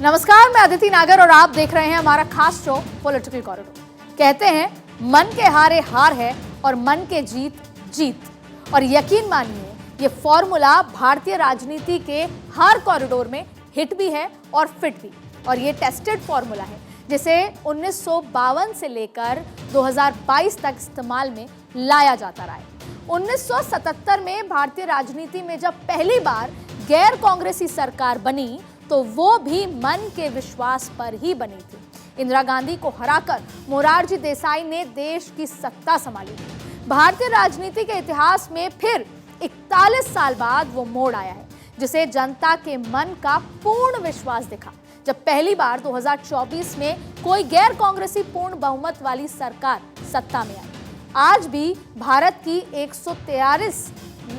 नमस्कार, मैं अदिति नागर और आप देख रहे हैं हमारा खास शो पॉलिटिकल कॉरिडोर। कहते हैं मन के हारे हार है और मन के जीत जीत। और यकीन मानिए ये फॉर्मूला भारतीय राजनीति के हर कॉरिडोर में हिट भी है और फिट भी। और ये टेस्टेड फॉर्मूला है जिसे 1952 से लेकर 2022 तक इस्तेमाल में लाया जाता रहा है। 1977 में भारतीय राजनीति में जब पहली बार गैर कांग्रेसी सरकार बनी तो वो भी मन के विश्वास पर ही बनी थी। इंदिरा गांधी को हराकर मोरारजी देसाई ने देश की सत्ता संभाली। भारतीय राजनीति के इतिहास में फिर 41 साल बाद वो मोड़ आया है जिसे जनता के मन का पूर्ण विश्वास दिखा, जब पहली बार 2024 में कोई गैर कांग्रेसी पूर्ण बहुमत वाली सरकार सत्ता में आई। आज भी भारत की 143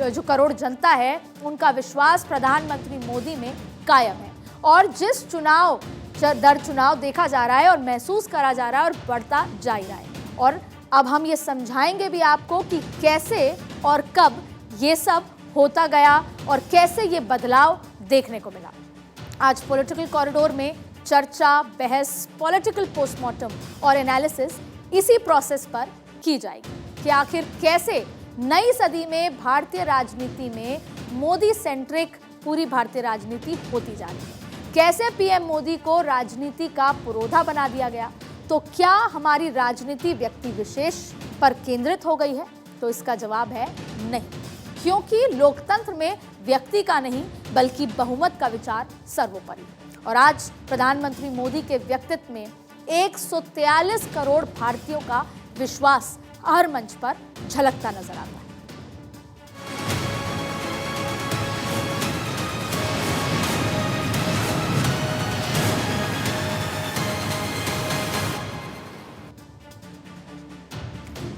जो करोड़ जनता है उनका विश्वास प्रधानमंत्री मोदी में कायम है। और जिस चुनाव दर चुनाव देखा जा रहा है और महसूस करा जा रहा है और बढ़ता जा ही रहा है। और अब हम ये समझाएंगे भी आपको कि कैसे और कब ये सब होता गया और कैसे ये बदलाव देखने को मिला। आज पॉलिटिकल कॉरिडोर में चर्चा, बहस, पॉलिटिकल पोस्टमार्टम और एनालिसिस इसी प्रोसेस पर की जाएगी कि आखिर कैसे नई सदी में भारतीय राजनीति में मोदी सेंट्रिक पूरी भारतीय राजनीति होती जा रही है। कैसे पीएम मोदी को राजनीति का पुरोधा बना दिया गया, तो क्या हमारी राजनीति व्यक्ति विशेष पर केंद्रित हो गई है? तो इसका जवाब है नहीं, क्योंकि लोकतंत्र में व्यक्ति का नहीं बल्कि बहुमत का विचार सर्वोपरि है। और आज प्रधानमंत्री मोदी के व्यक्तित्व में 143 करोड़ भारतीयों का विश्वास हर मंच पर झलकता नजर आता है।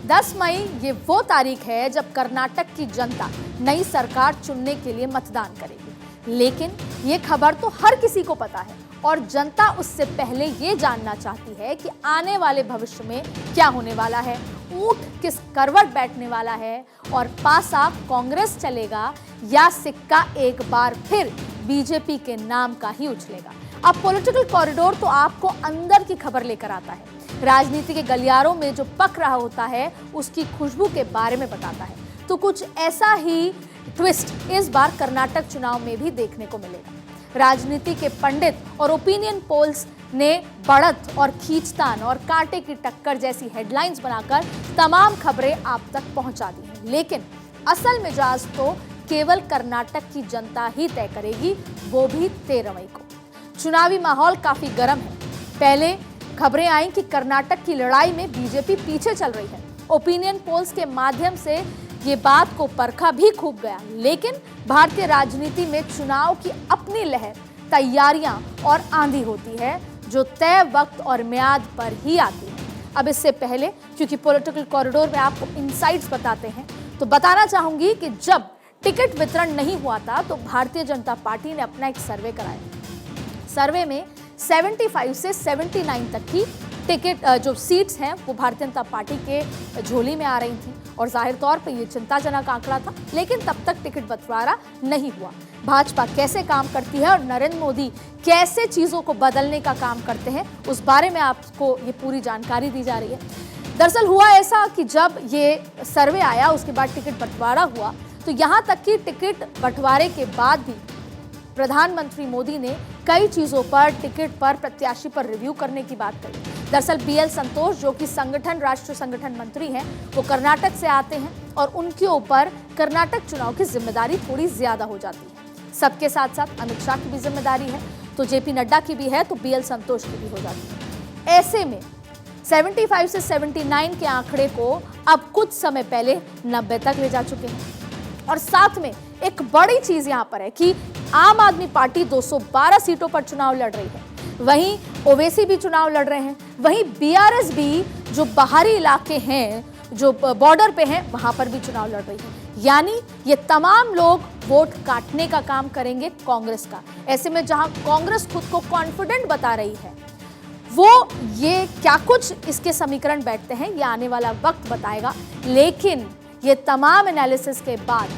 दस मई ये वो तारीख है जब कर्नाटक की जनता नई सरकार चुनने के लिए मतदान करेगी। लेकिन ये खबर तो हर किसी को पता है और जनता उससे पहले ये जानना चाहती है कि आने वाले भविष्य में क्या होने वाला है, ऊंट किस करवट बैठने वाला है और पासा कांग्रेस चलेगा या सिक्का एक बार फिर बीजेपी के नाम का ही उछलेगा। अब पॉलिटिकल कॉरिडोर तो आपको अंदर की खबर लेकर आता है, राजनीति के गलियारों में जो पक रहा होता है उसकी खुशबू के बारे में बताता है। तो कुछ ऐसा ही ट्विस्ट इस बार कर्नाटक चुनाव में भी देखने को मिलेगा। राजनीति के पंडित और ओपिनियन पोल्स ने बढ़त और खींचतान और कांटे की टक्कर जैसी हेडलाइंस बनाकर तमाम खबरें आप तक पहुंचा दी हैं, लेकिन असल मिजाज तो केवल कर्नाटक की जनता ही तय करेगी, वो भी 13 मई को। चुनावी माहौल काफी गर्म है। पहले खबरें आई कि कर्नाटक की लड़ाई में बीजेपी पीछे चल रही है। ओपिनियन पोल्स के माध्यम से ये बात को परखा भी खूब गया, लेकिन भारतीय राजनीति में चुनाव की अपनी लहर, तैयारियां और आंधी होती है जो तय वक्त और म्याद पर ही आती है। अब इससे पहले, क्योंकि पॉलिटिकल कॉरिडोर में आपको इनसाइट्स बताते हैं, तो बताना चाहूंगी कि जब टिकट वितरण नहीं हुआ था तो भारतीय जनता पार्टी ने अपना एक सर्वे कराया। सर्वे में 75 से 79 तक की टिकट जो सीट्स हैं वो भारतीय जनता पार्टी के झोली में आ रही थी और जाहिर तौर पे ये चिंताजनक आंकड़ा था, लेकिन तब तक टिकट बंटवारा नहीं हुआ। भाजपा कैसे काम करती है और नरेंद्र मोदी कैसे चीज़ों को बदलने का काम करते हैं, उस बारे में आपको ये पूरी जानकारी दी जा रही है। दरअसल हुआ ऐसा कि जब ये सर्वे आया उसके बाद टिकट बंटवारा हुआ तो यहाँ तक कि टिकट बंटवारे के बाद भी प्रधानमंत्री मोदी ने कई चीजों पर, टिकट पर, प्रत्याशी पर रिव्यू करने की बात कही। दरअसल बीएल संतोष जो कि राष्ट्रीय संगठन मंत्री हैं, वो कर्नाटक से आते हैं और उनके ऊपर कर्नाटक चुनाव की जिम्मेदारी थोड़ी ज्यादा हो जाती है। सबके साथ साथ अमित शाह की भी जिम्मेदारी है, तो जेपी नड्डा की भी है, तो बीएल संतोष की भी हो जाती है। ऐसे में 75 से 79 के आंकड़े को अब कुछ समय पहले 90 तक ले जा चुके हैं। और साथ में एक बड़ी चीज यहाँ पर है कि आम आदमी पार्टी 212 सीटों पर चुनाव लड़ रही है, वहीं ओवैसी भी चुनाव लड़ रहे हैं, वहीं बीआरएस भी जो बाहरी इलाके हैं, जो बॉर्डर पे हैं, वहां पर भी चुनाव लड़ रही है। यानी ये तमाम लोग वोट काटने का काम करेंगे कांग्रेस का। ऐसे में जहां कांग्रेस खुद को कॉन्फिडेंट बता रही है, वो ये क्या कुछ इसके समीकरण बैठते हैं ये आने वाला वक्त बताएगा। लेकिन ये तमाम एनालिसिस के बाद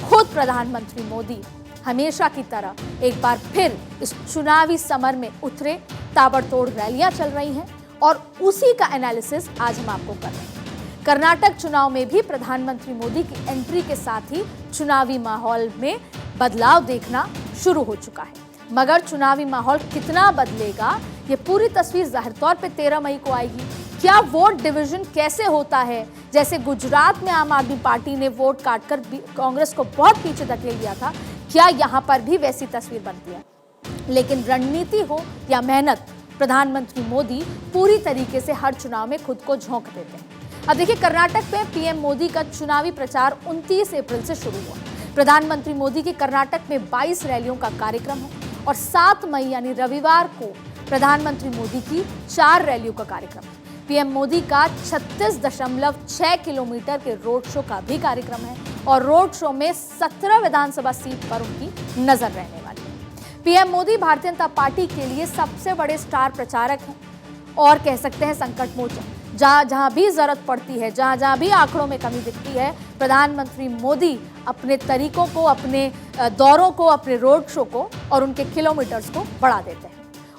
खुद प्रधानमंत्री मोदी हमेशा की तरह एक बार फिर इस चुनावी समर में उतरे। ताबड़तोड़ रैलियां चल रही हैं और उसी का एनालिसिस आज हम आपको कर रहे हैं। कर्नाटक चुनाव में भी प्रधानमंत्री मोदी की एंट्री के साथ ही चुनावी माहौल में बदलाव देखना शुरू हो चुका है। मगर चुनावी माहौल कितना बदलेगा, ये पूरी तस्वीर जाहिर तौर पे 13 मई को आएगी। क्या वोट डिवीजन कैसे होता है, जैसे गुजरात में आम आदमी पार्टी ने वोट काटकर कांग्रेस को बहुत पीछे धकेल दिया था, क्या यहाँ पर भी वैसी तस्वीर बनती है? लेकिन रणनीति हो या मेहनत, प्रधानमंत्री मोदी पूरी तरीके से हर चुनाव में खुद को झोंक देते हैं। अब देखिए, कर्नाटक में पीएम मोदी का चुनावी प्रचार 29 अप्रैल से शुरू हुआ। प्रधानमंत्री मोदी के कर्नाटक में 22 रैलियों का कार्यक्रम है और 7 मई यानी रविवार को प्रधानमंत्री मोदी की 4 रैलियों का कार्यक्रम है। पीएम मोदी का 36.6 किलोमीटर के रोड शो का भी कार्यक्रम है और रोड शो में 17 विधानसभा सीट पर उनकी नजर रहने वाली है। पीएम मोदी भारतीय जनता पार्टी के लिए सबसे बड़े स्टार प्रचारक हैं और कह सकते हैं संकट मोचक। जहां भी जरूरत पड़ती है, जहां भी आंकड़ों में कमी दिखती है, प्रधानमंत्री मोदी अपने तरीकों को, अपने दौरों को, अपने रोड शो को और उनके किलोमीटर्स को बढ़ा देते हैं।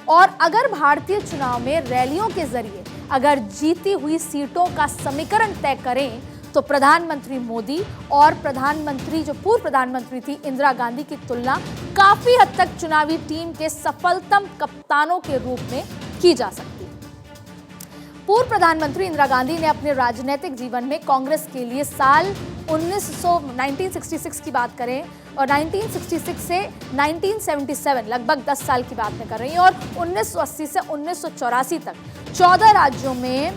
और अगर भारतीय चुनाव में रैलियों के जरिए अगर जीती हुई सीटों का समीकरण तय करें तो प्रधानमंत्री मोदी और प्रधानमंत्री जो पूर्व प्रधानमंत्री थी इंदिरा गांधी की तुलना काफी हद तक चुनावी टीम के सफलतम कप्तानों के रूप में की जा सकती है। पूर्व प्रधानमंत्री इंदिरा गांधी ने अपने राजनीतिक जीवन में कांग्रेस के लिए साल 1966 की बात करें और 1966 से 1977 लगभग 10 साल की बात में कर रही हैं और 1980 से 1984 तक 14 राज्यों में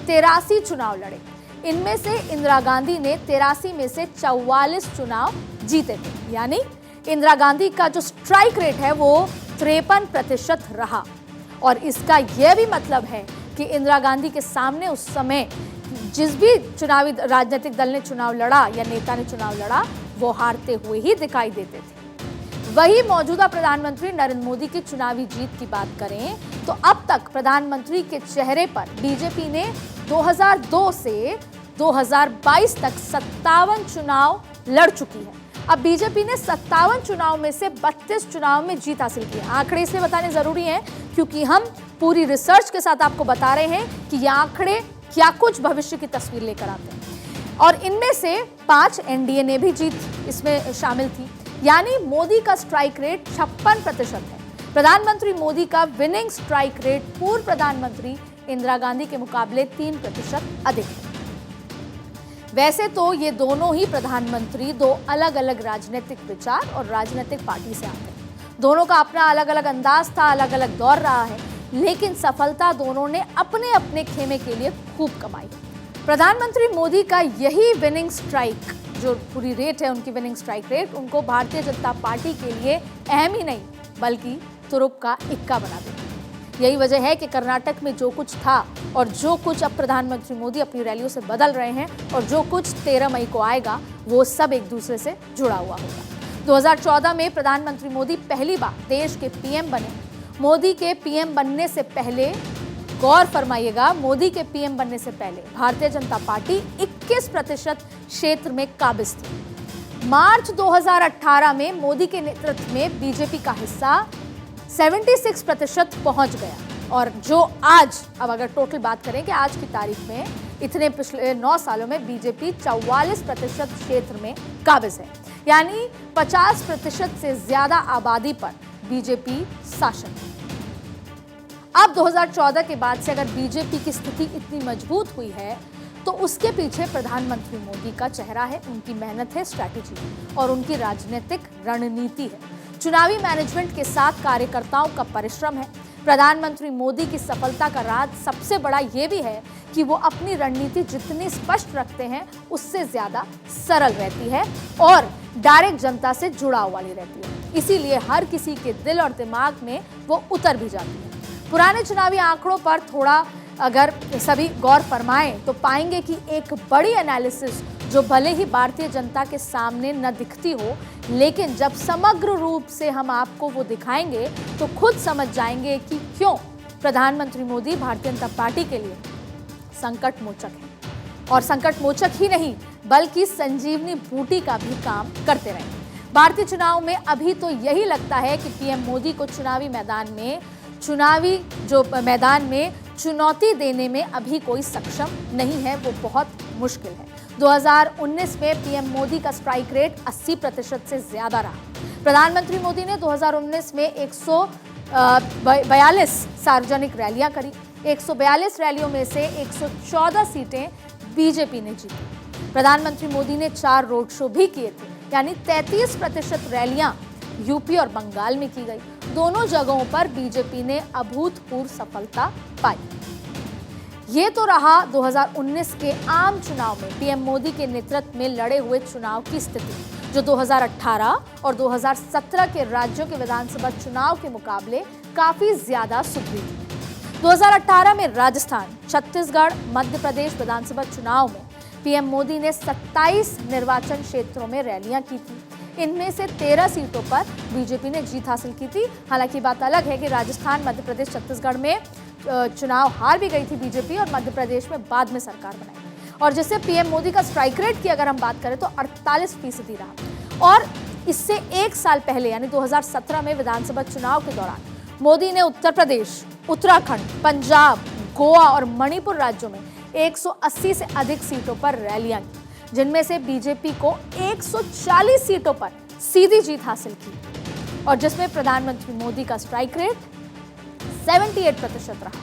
83 चुनाव लड़े। इनमें से इंदिरा गांधी ने 83 में से 44 चुनाव जीते थे। यानी इंदिरा गांधी का जो स्ट्राइक रेट है वो 53% रहा। और इसका यह भी मतलब है कि इंदिरा गांधी के सामने उस समय जिस भी चुनावी राजनीतिक दल ने चुनाव लड़ा या नेता ने चुनाव लड़ा, वो हारते हुए ही दिखाई देते थे। वही मौजूदा प्रधानमंत्री नरेंद्र मोदी की चुनावी जीत की बात करें तो अब तक प्रधानमंत्री के चेहरे पर बीजेपी ने 2002 से 2022 तक 57 चुनाव लड़ चुकी है। अब बीजेपी ने 57 चुनाव में से 32 चुनाव में जीत हासिल की है। आंकड़े इसलिए बताने जरूरी हैं क्योंकि हम पूरी रिसर्च के साथ आपको बता रहे हैं कि ये आंकड़े क्या कुछ भविष्य की तस्वीर लेकर आते हैं। और इनमें से 5 एनडीए ने भी जीत इसमें शामिल थी। यानी मोदी का स्ट्राइक रेट 56% है। प्रधानमंत्री मोदी का विनिंग स्ट्राइक रेट पूर्व प्रधानमंत्री इंदिरा गांधी के मुकाबले 3% अधिक है। वैसे तो ये दोनों ही प्रधानमंत्री दो अलग अलग राजनीतिक विचार और राजनीतिक पार्टी से आते हैं। दोनों का अपना अलग अलग अंदाज था, अलग अलग दौर रहा है, लेकिन सफलता दोनों ने अपने अपने खेमे के लिए खूब कमाई। प्रधानमंत्री मोदी का यही विनिंग स्ट्राइक जो पूरी रेट है, उनकी विनिंग स्ट्राइक रेट उनको भारतीय जनता पार्टी के लिए अहम ही नहीं बल्कि तुरुप का इक्का बना देती है। यही वजह है कि कर्नाटक में जो कुछ था और जो कुछ अब प्रधानमंत्री मोदी अपनी रैलियों से बदल रहे हैं और जो कुछ 13 मई को आएगा वो सब एक दूसरे से जुड़ा हुआ होगा। 2014 में प्रधानमंत्री मोदी पहली बार देश के पीएम बने। मोदी के पीएम बनने से पहले, गौर फरमाइएगा, मोदी के पीएम बनने से पहले भारतीय जनता पार्टी 21% क्षेत्र में काबिज थी। मार्च 2018 में मोदी के नेतृत्व में बीजेपी का हिस्सा 76% पहुंच गया और जो आज, अब अगर टोटल बात करें कि आज की तारीख में इतने पिछले 9 सालों में बीजेपी 44% क्षेत्र में काबिज है। यानी 50% से ज्यादा आबादी पर बीजेपी शासन है। अब 2014 के बाद से अगर बीजेपी की स्थिति इतनी मजबूत हुई है तो उसके पीछे प्रधानमंत्री मोदी का चेहरा है, उनकी मेहनत है, स्ट्रैटेजी है और उनकी राजनीतिक रणनीति है। चुनावी मैनेजमेंट के साथ कार्यकर्ताओं का परिश्रम है। प्रधानमंत्री मोदी की सफलता का राज सबसे बड़ा ये भी है कि वो अपनी रणनीति जितनी स्पष्ट रखते हैं उससे ज्यादा सरल रहती है और डायरेक्ट जनता से जुड़ाव वाली रहती है। इसीलिए हर किसी के दिल और दिमाग में वो उतर भी जाती है। पुराने चुनावी आंकड़ों पर थोड़ा अगर सभी गौर फरमाएं तो पाएंगे कि एक बड़ी एनालिसिस जो भले ही भारतीय जनता के सामने न दिखती हो, लेकिन जब समग्र रूप से हम आपको वो दिखाएंगे तो खुद समझ जाएंगे कि क्यों प्रधानमंत्री मोदी भारतीय जनता पार्टी के लिए संकट मोचक है। और संकट मोचक ही नहीं बल्कि संजीवनी बूटी का भी काम करते रहे। भारतीय चुनाव में अभी तो यही लगता है कि पीएम मोदी को चुनावी मैदान में चुनौती देने में अभी कोई सक्षम नहीं है, वो बहुत मुश्किल है। 2019 में पीएम मोदी का स्ट्राइक रेट 80% से ज्यादा रहा। प्रधानमंत्री मोदी ने 2019 में 142 सार्वजनिक रैलियां करी। 142 रैलियों में से 114 सीटें बीजेपी ने जीती। प्रधानमंत्री मोदी ने 4 रोड शो भी किए थे, यानी 33% रैलियां यूपी और बंगाल में की गई। दोनों जगहों पर बीजेपी ने अभूतपूर्व सफलता पाई। ये तो रहा 2019 के आम चुनाव में पीएम मोदी के नेतृत्व में लड़े हुए चुनाव की स्थिति, जो 2018 और 2017 के राज्यों के विधानसभा चुनाव के मुकाबले काफी ज्यादा सुधरी थी। 2018 में राजस्थान, छत्तीसगढ़, मध्य प्रदेश विधानसभा चुनाव में पीएम मोदी ने 27 निर्वाचन क्षेत्रों में रैलियां की थी। इनमें से 13 सीटों पर बीजेपी ने जीत हासिल की थी। हालांकि बात अलग है कि राजस्थान, मध्य प्रदेश, छत्तीसगढ़ में चुनाव हार भी गई थी बीजेपी और मध्य प्रदेश में बाद में सरकार बनाई। और जिससे पीएम मोदी का स्ट्राइक रेट की अगर हम बात करें तो 48% रहा। और इससे 1 साल पहले यानी 2017 में विधानसभा चुनाव के दौरान मोदी ने उत्तर प्रदेश, उत्तराखंड, पंजाब, गोवा और मणिपुर राज्यों में 180 से अधिक सीटों पर रैलियां की, जिनमें से बीजेपी को 140 सीटों पर सीधी जीत हासिल की और जिसमें प्रधानमंत्री मोदी का स्ट्राइक रेट 78% रहा।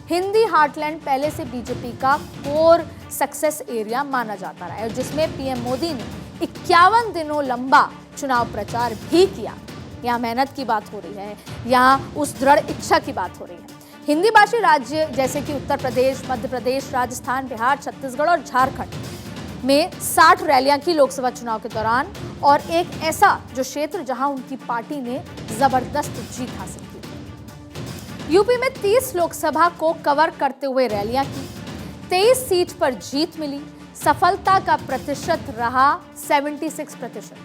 हिंदी हार्टलैंड पहले से बीजेपी का कोर सक्सेस एरिया माना जाता रहा है, जिसमें पीएम मोदी ने 51 दिनों लंबा चुनाव प्रचार भी किया। यहाँ मेहनत की बात हो रही है, यहाँ उस दृढ़ इच्छा की बात हो रही है। हिंदी भाषी राज्य जैसे कि उत्तर प्रदेश, मध्य प्रदेश, राजस्थान, बिहार, छत्तीसगढ़ और झारखंड में 60 रैलियां की लोकसभा चुनाव के दौरान और एक ऐसा जो क्षेत्र जहां उनकी पार्टी ने जबरदस्त जीत हासिल की। यूपी में 30 लोकसभा को कवर करते हुए रैलियां की, 23 सीट पर जीत मिली। सफलता का प्रतिशत रहा 76%।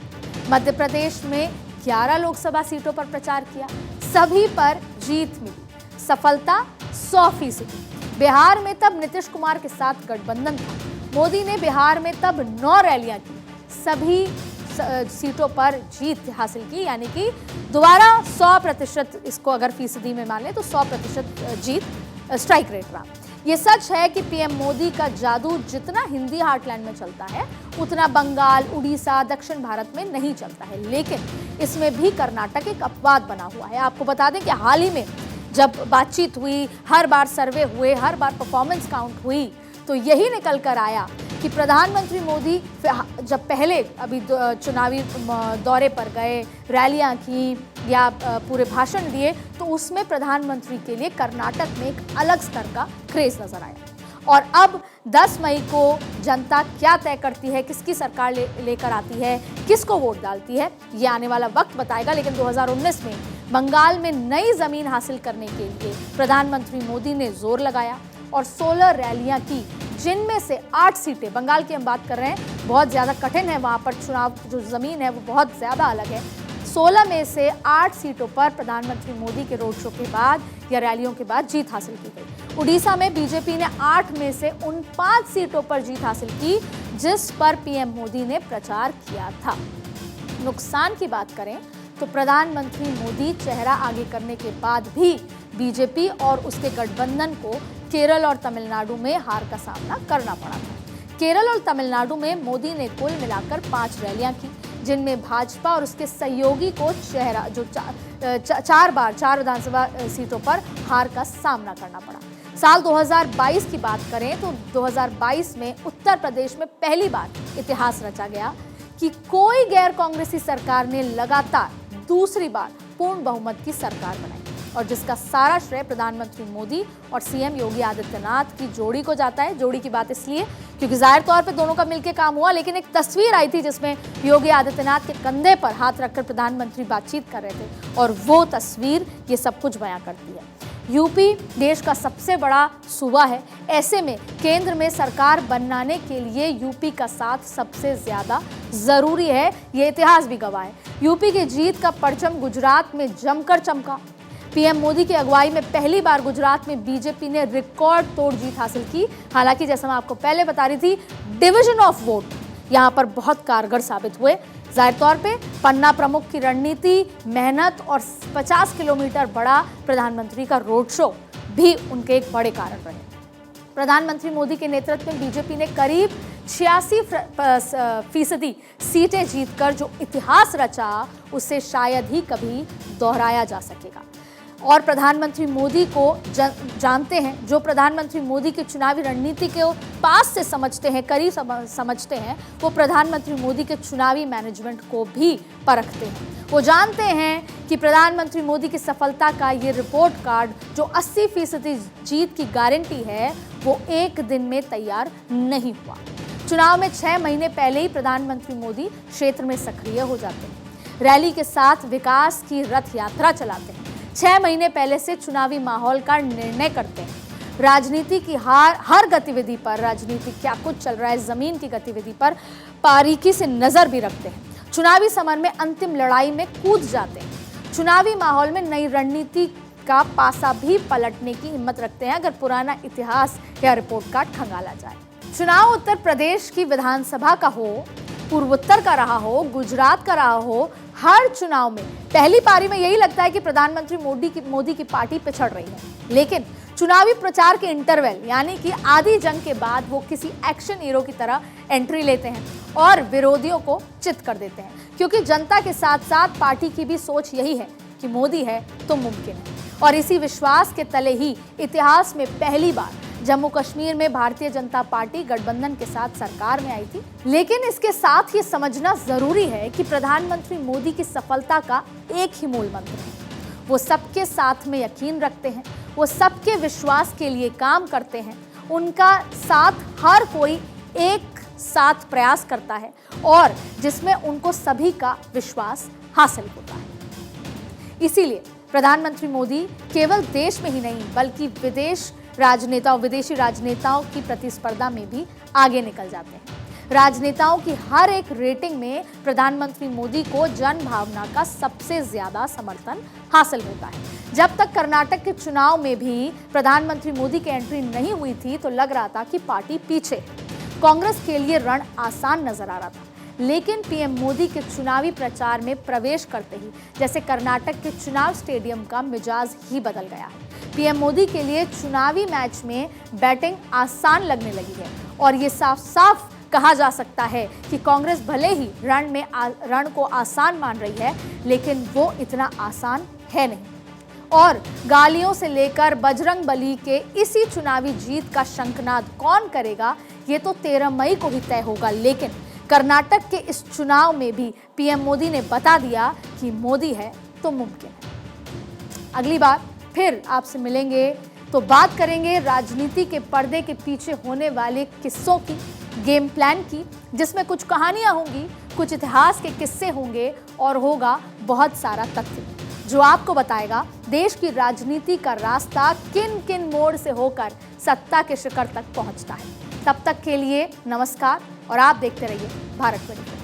मध्य प्रदेश में 11 लोकसभा सीटों पर प्रचार किया, सभी पर जीत मिली, सफलता 100%। बिहार में तब नीतीश कुमार के साथ गठबंधन था। मोदी ने बिहार में तब 9 रैलियां की, सभी सीटों पर जीत हासिल की, यानी कि दोबारा 100%, इसको अगर फीसदी में मान लें तो 100% जीत स्ट्राइक रेट रहा। ये सच है कि पीएम मोदी का जादू जितना हिंदी हार्टलैंड में चलता है उतना बंगाल, उड़ीसा, दक्षिण भारत में नहीं चलता है, लेकिन इसमें भी कर्नाटक एक अपवाद बना हुआ है। आपको बता दें कि हाल ही में जब बातचीत हुई, हर बार सर्वे हुए, हर बार परफॉर्मेंस काउंट हुई, तो यही निकल कर आया कि प्रधानमंत्री मोदी जब पहले अभी चुनावी दौरे पर गए, रैलियां की या पूरे भाषण दिए, तो उसमें प्रधानमंत्री के लिए कर्नाटक में एक अलग स्तर का क्रेज नजर आया। और अब 10 मई को जनता क्या तय करती है, किसकी सरकार लेकर आती है, किसको वोट डालती है, ये आने वाला वक्त बताएगा। लेकिन 2019 में बंगाल में नई जमीन हासिल करने के लिए प्रधानमंत्री मोदी ने जोर लगाया और 16 रैलियां की, जिनमें से 8 सीटें, बंगाल की हम बात कर रहे हैं, बहुत ज़्यादा कठिन है, वहाँ पर चुनाव जो ज़मीन है वो बहुत ज़्यादा अलग है। 16 में से 8 सीटों पर प्रधानमंत्री मोदी के रोड शो के बाद या रैलियों के बाद जीत हासिल की गई। उड़ीसा में बीजेपी ने 8 में से उन 5 सीटों पर जीत हासिल की जिस पर पीएम मोदी ने प्रचार किया था। नुकसान की बात करें तो प्रधानमंत्री मोदी चेहरा आगे करने के बाद भी बीजेपी और उसके गठबंधन को केरल और तमिलनाडु में हार का सामना करना पड़ा था। केरल और तमिलनाडु में मोदी ने कुल मिलाकर 5 रैलियां की, जिनमें भाजपा और उसके सहयोगी को चार विधानसभा सीटों पर हार का सामना करना पड़ा। साल 2022 की बात करें तो 2022 में उत्तर प्रदेश में पहली बार इतिहास रचा गया कि कोई गैर कांग्रेसी सरकार ने लगातार दूसरी बार पूर्ण बहुमत की सरकार बनाई, और जिसका सारा श्रेय प्रधानमंत्री मोदी और सीएम योगी आदित्यनाथ की जोड़ी को जाता है। जोड़ी की बात इसलिए क्योंकि जाहिर तौर पे दोनों का मिलकर काम हुआ, लेकिन एक तस्वीर आई थी जिसमें योगी आदित्यनाथ के कंधे पर हाथ रखकर प्रधानमंत्री बातचीत कर रहे थे, और वो तस्वीर ये सब कुछ बयां करती है। यूपी देश का सबसे बड़ा सूबा है, ऐसे में केंद्र में सरकार बनाने के लिए यूपी का साथ सबसे ज्यादा जरूरी है, ये इतिहास भी गवाह है। यूपी की जीत का परचम गुजरात में जमकर चमका। पीएम मोदी की अगुवाई में पहली बार गुजरात में बीजेपी ने रिकॉर्ड तोड़ जीत हासिल की। हालांकि जैसा मैं आपको पहले बता रही थी, डिवीजन ऑफ वोट यहाँ पर बहुत कारगर साबित हुए। जाहिर तौर पे पन्ना प्रमुख की रणनीति, मेहनत और 50 किलोमीटर बड़ा प्रधानमंत्री का रोड शो भी उनके एक बड़े कारण रहे। प्रधानमंत्री मोदी के नेतृत्व में बीजेपी ने करीब 86% सीटें जीतकर जो इतिहास रचा उसे शायद ही कभी दोहराया जा सकेगा। और प्रधानमंत्री मोदी को जानते हैं, जो प्रधानमंत्री मोदी की चुनावी रणनीति के पास से समझते हैं, करीब समझते हैं, वो प्रधानमंत्री मोदी के चुनावी मैनेजमेंट को भी परखते हैं। वो जानते हैं कि प्रधानमंत्री मोदी की सफलता का ये रिपोर्ट कार्ड जो 80% जीत की गारंटी है, वो एक दिन में तैयार नहीं हुआ। चुनाव में 6 महीने पहले ही प्रधानमंत्री मोदी क्षेत्र में सक्रिय हो जाते हैं, रैली के साथ विकास की रथ यात्रा चलाते हैं, 6 महीने पहले से चुनावी माहौल का निर्णय करते हैं, राजनीति की हर गतिविधि पर, राजनीति क्या कुछ चल रहा है जमीन की गतिविधि पर बारीकी से नजर भी रखते हैं, चुनावी समर में अंतिम लड़ाई में कूद जाते हैं, चुनावी माहौल में नई रणनीति का पासा भी पलटने की हिम्मत रखते हैं अगर पुराना इतिहास या रिपोर्ट कार्ड खंगाला जाए। चुनाव उत्तर प्रदेश की विधानसभा का हो, पूर्वोत्तर का रहा हो, गुजरात का रहा हो, हर चुनाव में पहली पारी में यही लगता है कि प्रधानमंत्री मोदी की पार्टी पिछड़ रही है, लेकिन चुनावी प्रचार के इंटरवल यानी कि आधी जंग के बाद वो किसी एक्शन हीरो की तरह एंट्री लेते हैं और विरोधियों को चित कर देते हैं, क्योंकि जनता के साथ साथ पार्टी की भी सोच यही है कि मोदी है तो मुमकिन है। और इसी विश्वास के तले ही इतिहास में पहली बार जम्मू कश्मीर में भारतीय जनता पार्टी गठबंधन के साथ सरकार में आई थी। लेकिन इसके साथ ये समझना जरूरी है कि प्रधानमंत्री मोदी की सफलता का एक ही मूल मंत्र है, वो सबके साथ में यकीन रखते हैं, वो सबके विश्वास के लिए काम करते हैं, उनका साथ हर कोई एक साथ प्रयास करता है और जिसमें उनको सभी का विश्वास हासिल होता है। इसीलिए प्रधानमंत्री मोदी केवल देश में ही नहीं बल्कि विदेशी राजनेताओं की प्रतिस्पर्धा में भी आगे निकल जाते हैं। राजनेताओं की हर एक रेटिंग में प्रधानमंत्री मोदी को जन भावना का सबसे ज्यादा समर्थन हासिल होता है। जब तक कर्नाटक के चुनाव में भी प्रधानमंत्री मोदी की एंट्री नहीं हुई थी तो लग रहा था कि पार्टी पीछे है। कांग्रेस के लिए रण आसान नजर आ रहा था, लेकिन पीएम मोदी के चुनावी प्रचार में प्रवेश करते ही जैसे कर्नाटक के चुनाव स्टेडियम का मिजाज ही बदल गया है। पीएम मोदी के लिए चुनावी मैच में बैटिंग आसान लगने लगी है और ये साफ साफ कहा जा सकता है कि कांग्रेस भले ही रण को आसान मान रही है, लेकिन वो इतना आसान है नहीं। और गालियों से लेकर बजरंग बली के इसी चुनावी जीत का शंखनाद कौन करेगा, ये तो 13 मई को ही तय होगा। लेकिन कर्नाटक के इस चुनाव में भी पीएम मोदी ने बता दिया कि मोदी है तो मुमकिन है। अगली बार फिर आपसे मिलेंगे तो बात करेंगे राजनीति के पर्दे के पीछे होने वाले किस्सों की, गेम प्लान की, जिसमें कुछ कहानियां होंगी, कुछ इतिहास के किस्से होंगे और होगा बहुत सारा तथ्य जो आपको बताएगा देश की राजनीति का रास्ता किन किन मोड़ से होकर सत्ता के शिखर तक पहुंचता है। तब तक के लिए नमस्कार और आप देखते रहिए भारत 24।